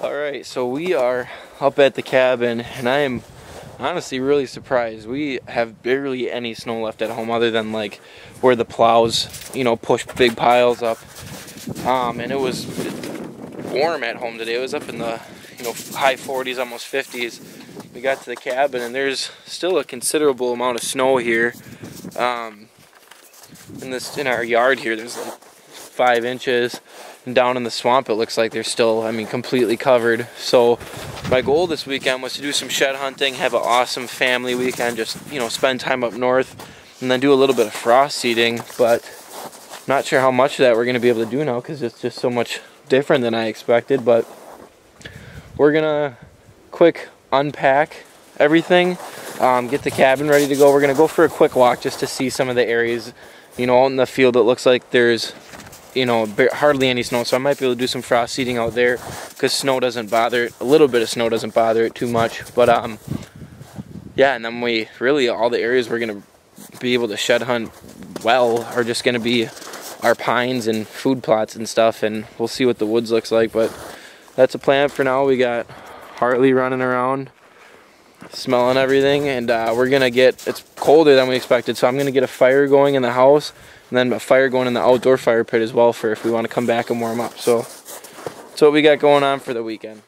Alright, so we are up at the cabin, and I am honestly really surprised. We have barely any snow left at home other than like where the plows, push big piles up. And it was warm at home today. It was up in the, high 40s, almost 50s. We got to the cabin, and there's still a considerable amount of snow here. In our yard here, there's like 5 inches. And down in the swamp, it looks like they're still, completely covered. So my goal this weekend was to do some shed hunting, have an awesome family weekend, just, spend time up north, and then do a little bit of frost seeding. But not sure how much of that we're going to be able to do now because it's just so much different than I expected. But we're going to quick unpack everything, get the cabin ready to go. We're going to go for a quick walk just to see some of the areas, out in the field. It looks like there's hardly any snow, so I might be able to do some frost seeding out there because snow doesn't bother it. A little bit of snow doesn't bother it too much, but yeah, and then all the areas we're gonna be able to shed hunt well are just gonna be our pines and food plots and stuff, and we'll see what the woods looks like. But that's a plan for now. We got Hartley running around smelling everything, and it's colder than we expected, so I'm gonna get a fire going in the house and then a fire going in the outdoor fire pit as well for if we want to come back and warm up. So that's what we got going on for the weekend.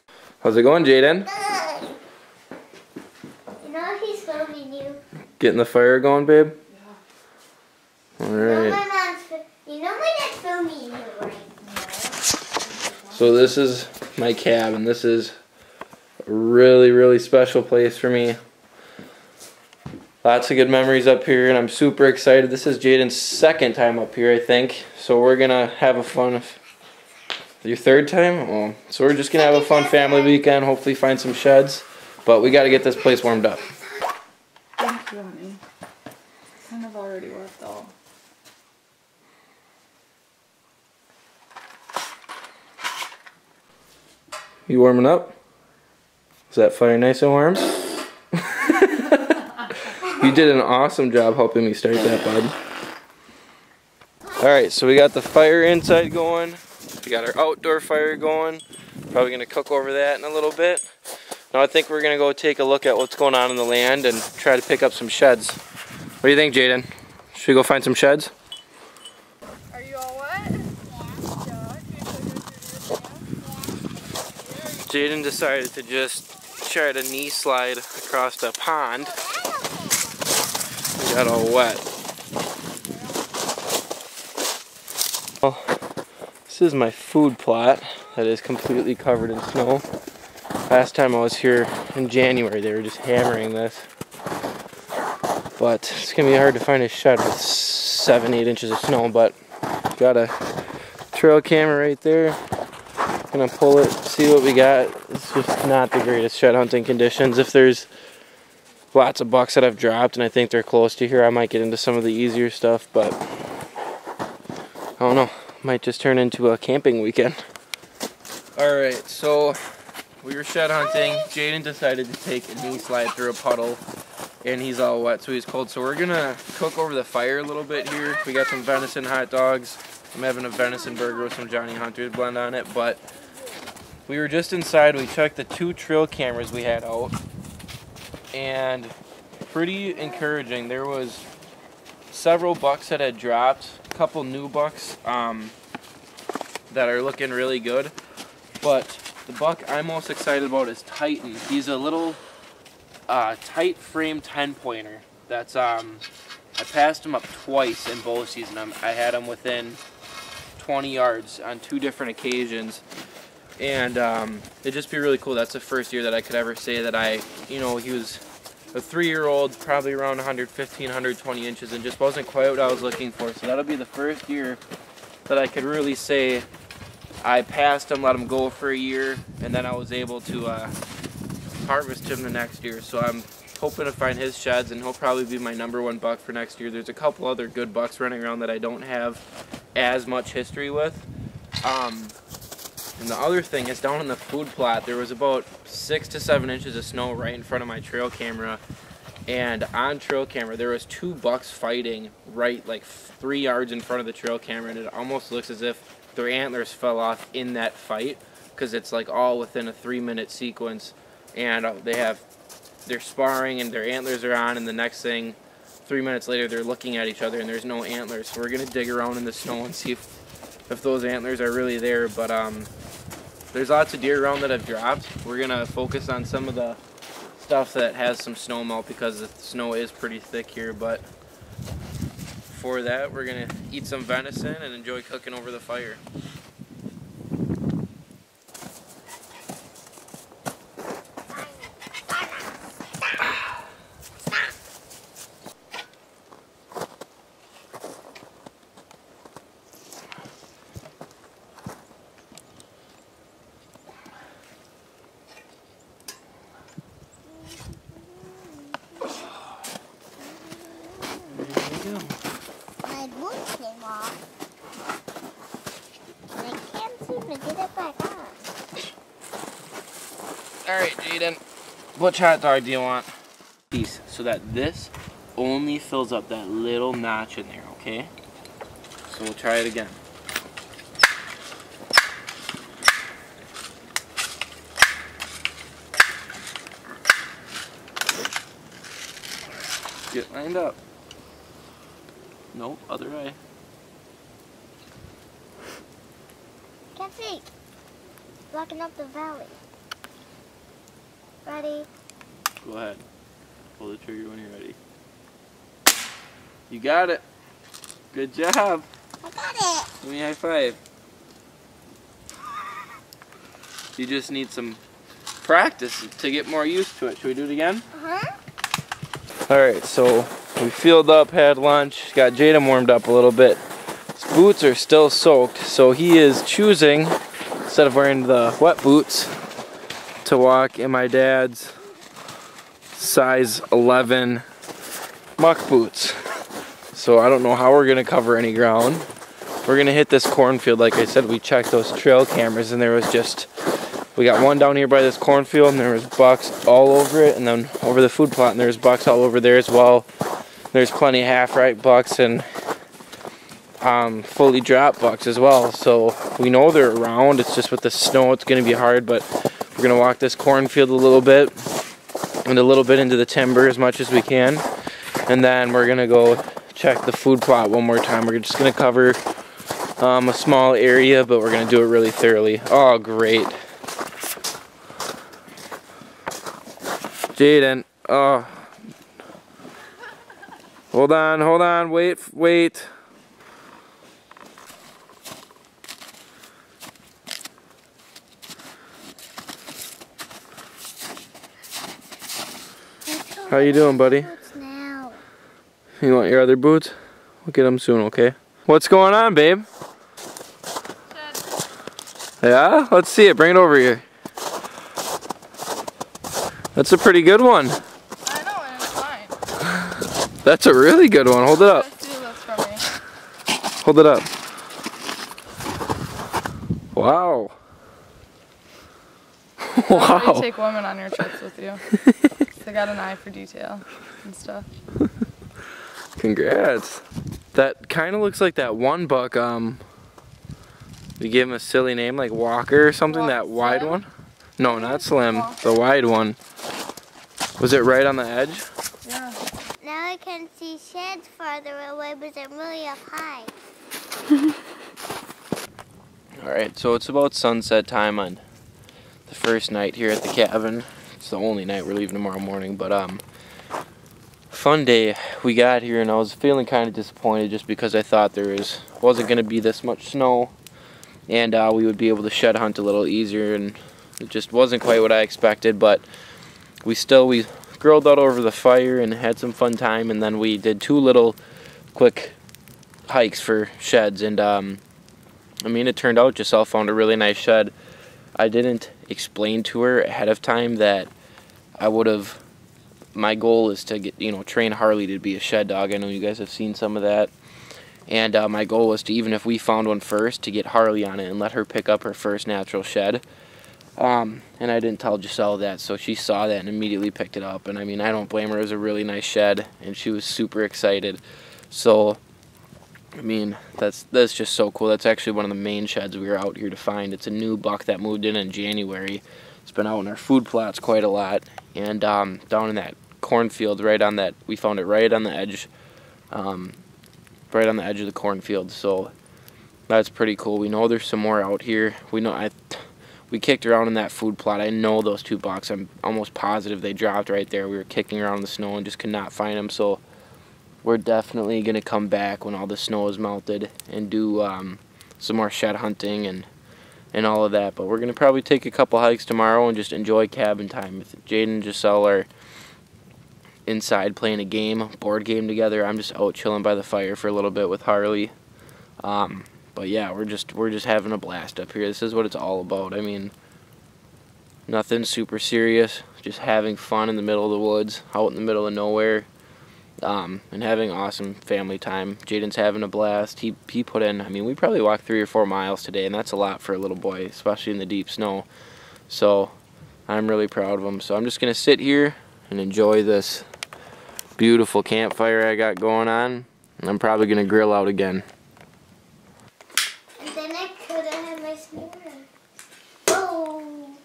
How's it going, Jayden? He's filming you. Getting the fire going, babe? Yeah. Alright. My dad's filming you right now. So this is my cabin. This is a really, really special place for me. Lots of good memories up here, and I'm super excited. This is Jayden's second time up here, I think. So we're gonna have a fun. Your third time? Oh, so we're just gonna have a fun family weekend. Hopefully, find some sheds. But we got to get this place warmed up. Thank you, honey. Kind of already worked all. You warming up? Is that fire nice and warm? You did an awesome job helping me start that, bud. Alright, so we got the fire inside going. We got our outdoor fire going. Probably going to cook over that in a little bit. Now I think we're going to go take a look at what's going on in the land and try to pick up some sheds. What do you think, Jayden? Should we go find some sheds? Are you all wet? Yeah. Jayden decided to just try to knee slide across a pond. We got all wet. Well, this is my food plot that is completely covered in snow. Last time I was here in January, they were just hammering this. But it's gonna be hard to find a shed with 7-8 inches of snow, but got a trail camera right there. Gonna pull it, see what we got. It's just not the greatest shed hunting conditions. If there's lots of bucks that I've dropped and I think they're close to here, I might get into some of the easier stuff, but I don't know. Might just turn into a camping weekend. Alright, so we were shed hunting. Jayden decided to take a knee slide through a puddle, and he's all wet, so he's cold. So we're gonna cook over the fire a little bit here. We got some venison hot dogs. I'm having a venison burger with some Johnny Hunter's blend on it, but we were just inside. We checked the 2 trail cameras we had out, and pretty encouraging. There was several bucks that had dropped, a couple new bucks that are looking really good, but the buck I'm most excited about is Titan. He's a little tight frame 10-pointer. That's I passed him up twice in bow season. I had him within 20 yards on 2 different occasions, and it'd just be really cool. That's the first year that I could ever say that he was a 3-year-old, probably around 115, 120 inches, and just wasn't quite what I was looking for. So that'll be the first year that I could really say I passed him, let him go for a year, and then I was able to harvest him the next year. So I'm hoping to find his sheds, and he'll probably be my #1 buck for next year. There's a couple other good bucks running around that I don't have as much history with. And the other thing is, down in the food plot, there was about 6 to 7 inches of snow right in front of my trail camera. And on trail camera, there was 2 bucks fighting right like 3 yards in front of the trail camera, and it almost looks as if their antlers fell off in that fight. because it's like all within a 3-minute sequence, and they're sparring and their antlers are on, and the next thing, 3 minutes later, they're looking at each other and there's no antlers. So we're gonna dig around in the snow and see if those antlers are really there. But there's lots of deer around that have dropped. We're gonna focus on some of the stuff that has some snow melt because the snow is pretty thick here. But for that, we're gonna eat some venison and enjoy cooking over the fire. My boot came off. And I can't seem to get it back on. Alright, Jayden, which hot dog do you want? Piece, so that this only fills up that little notch in there, okay? So we'll try it again. Get lined up. Nope, other eye. Can't see. Blocking up the valley. Ready? Go ahead. Pull the trigger when you're ready. You got it. Good job. I got it. Give me a high five. You just need some practice to get more used to it. Should we do it again? Uh-huh. Alright, so we fueled up, had lunch, got Jayden warmed up a little bit. His boots are still soaked, so he is choosing, instead of wearing the wet boots, to walk in my dad's size 11 muck boots. So I don't know how we're going to cover any ground. We're going to hit this cornfield. Like I said, we checked those trail cameras and there was just, we got one down here by this cornfield and there was bucks all over it, and then over the food plot and there's bucks all over there as well. There's plenty of half-right bucks and fully dropped bucks as well. So we know they're around. It's just with the snow it's going to be hard, but we're going to walk this cornfield a little bit and a little bit into the timber as much as we can. And then we're going to go check the food plot one more time. We're just going to cover a small area, but we're going to do it really thoroughly. Oh, great. Jayden, oh. Hold on, wait. How you doing, buddy? Now. You want your other boots? We'll get them soon, okay? What's going on, babe? Yeah? Let's see it. Bring it over here. That's a pretty good one. I know, and it's mine. That's a really good one. Hold it up. Let's do this for me. Hold it up. Wow. Wow. You Wow. take women on your trips with you. They got an eye for detail and stuff. Congrats. That kind of looks like that one buck, we gave him a silly name like Walker or something, that wide Slim? one. No, not Slim, Walker. the wide one. Was it right on the edge? Yeah. Now I can see sheds farther away, but I'm really up high. Alright, so it's about sunset time on the first night here at the cabin. It's the only night, we're leaving tomorrow morning, but fun day. We got here and I was feeling kind of disappointed just because I thought there wasn't going to be this much snow and we would be able to shed hunt a little easier, and it just wasn't quite what I expected. But we grilled out over the fire and had some fun time, and then we did 2 little quick hikes for sheds, and I mean, it turned out Giselle found a really nice shed. I didn't explain to her ahead of time that my goal is to get, train Harley to be a shed dog. I know you guys have seen some of that. And my goal was to, even if we found one first, to get Harley on it and let her pick up her first natural shed. And I didn't tell Giselle that, so she saw that and immediately picked it up. And I mean, I don't blame her. It was a really nice shed, and she was super excited. So I mean, that's just so cool. That's actually one of the main sheds we were out here to find. It's a new buck that moved in January. It's been out in our food plots quite a lot, and down in that cornfield, right on that, we found it right on the edge, right on the edge of the cornfield. So that's pretty cool. We know there's some more out here. We know we kicked around in that food plot. I know those 2 bucks. I'm almost positive they dropped right there. We were kicking around in the snow and just could not find them. So we're definitely going to come back when all the snow is melted and do some more shed hunting and all of that. But we're going to probably take a couple hikes tomorrow and just enjoy cabin time. With Jayden and Giselle are inside playing a board game together. I'm just out chilling by the fire for a little bit with Harley. But yeah, we're just having a blast up here. This is what it's all about. I mean, nothing super serious, just having fun in the middle of the woods, out in the middle of nowhere, and having awesome family time. Jayden's having a blast. He put in, I mean, we probably walked 3 or 4 miles today, and that's a lot for a little boy, especially in the deep snow. So I'm really proud of him. So I'm just going to sit here and enjoy this beautiful campfire I got going on, and I'm probably going to grill out again. And then I could have had my s'mores. Oh!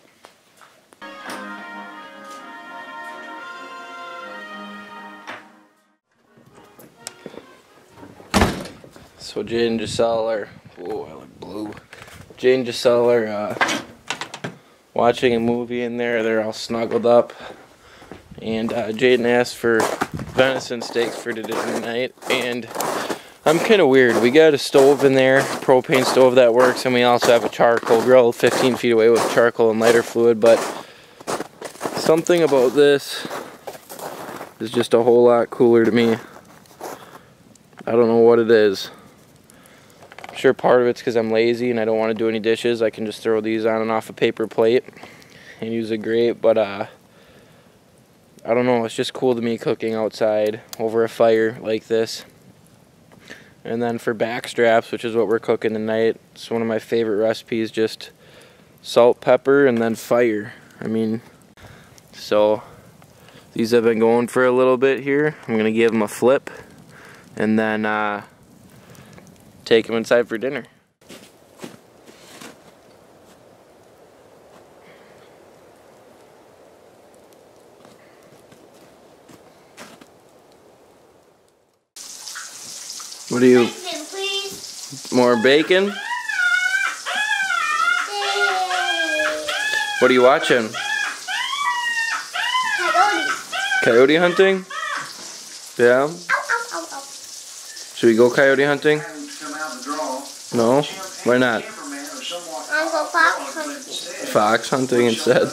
So Jayden and Giselle are, whoa, I look blue. Jayden and Giselle are watching a movie in there. They're all snuggled up. And Jayden asked for venison steaks for tonight. And I'm kind of weird. We got a stove in there, propane stove that works, and we also have a charcoal grill 15 feet away with charcoal and lighter fluid. But something about this is just a whole lot cooler to me. I don't know what it is. I'm sure part of it's because I'm lazy and I don't want to do any dishes. I can just throw these on and off a paper plate and use a grate. But I don't know. It's just cool to me cooking outside over a fire like this. And then for back straps, which is what we're cooking tonight, it's one of my favorite recipes, just salt, pepper, and then fire. I mean, so these have been going for a little bit here. I'm going to give them a flip and then take them inside for dinner. What do you... Bacon, please. More bacon? Yay. What are you watching? Coyotes. Coyote hunting? Yeah? Ow, ow, ow, ow. Should we go coyote hunting? No? Why not? I'll go fox hunting. Fox hunting instead.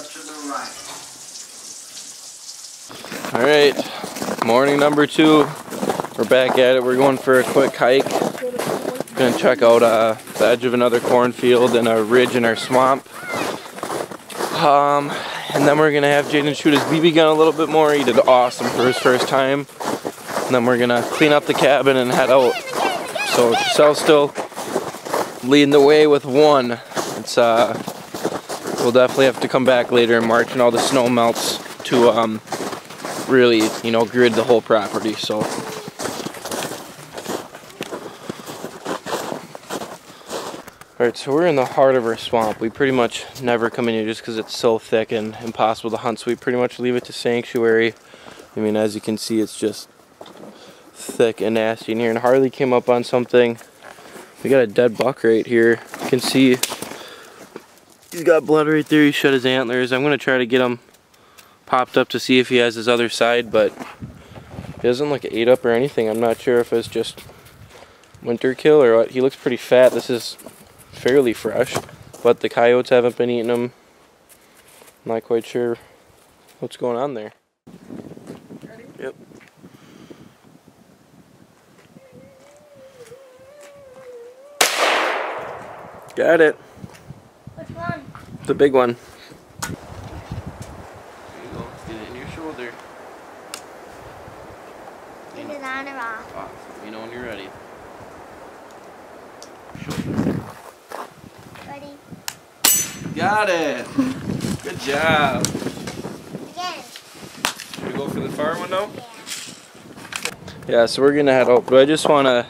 Alright, morning number 2. We're back at it. We're going for a quick hike. Gonna check out the edge of another cornfield and a ridge in our swamp. And then we're gonna have Jayden shoot his BB gun a little bit more. He did awesome for his first time. And then we're gonna clean up the cabin and head out. So Giselle's still leading the way with 1. It's we'll definitely have to come back later in March when all the snow melts to really, you know, grid the whole property. So alright, so we're in the heart of our swamp. We pretty much never come in here just because it's so thick and impossible to hunt, so we pretty much leave it to sanctuary. I mean, as you can see, it's just thick and nasty in here. And Harley came up on something. We got a dead buck right here. You can see he's got blood right there. He shut his antlers. I'm going to try to get him popped up to see if he has his other side, but he doesn't look ate up or anything. I'm not sure if it's just winter kill or what. He looks pretty fat. This is fairly fresh, but the coyotes haven't been eating them. I'm not quite sure what's going on there. Ready? Yep. Got it. Which one? The big one. There you go. Get it in your shoulder. Is it on or off? Awesome. You know when you're ready. Ready? Got it. Good job. Again. Should we go for the far one now? Yeah. Yeah, so we're gonna head out, but I just wanna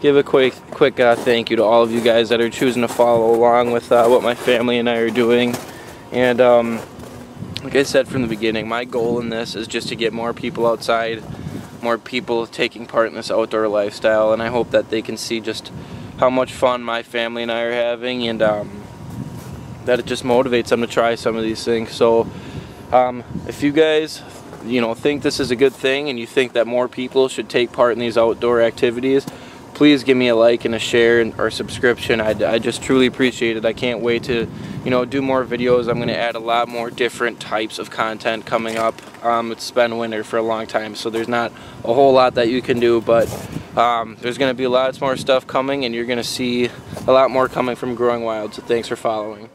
give a quick thank you to all of you guys that are choosing to follow along with what my family and I are doing. And like I said from the beginning, my goal in this is just to get more people outside, more people taking part in this outdoor lifestyle, and I hope that they can see just how much fun my family and I are having, and that it just motivates them to try some of these things. So if you guys think this is a good thing and you think that more people should take part in these outdoor activities, please give me a like and a share or subscription. I just truly appreciate it. I can't wait to do more videos. I'm going to add a lot more different types of content coming up. It's been winter for a long time, so there's not a whole lot that you can do, but there's going to be lots more stuff coming, and you're going to see a lot more coming from Growing Wild. So thanks for following.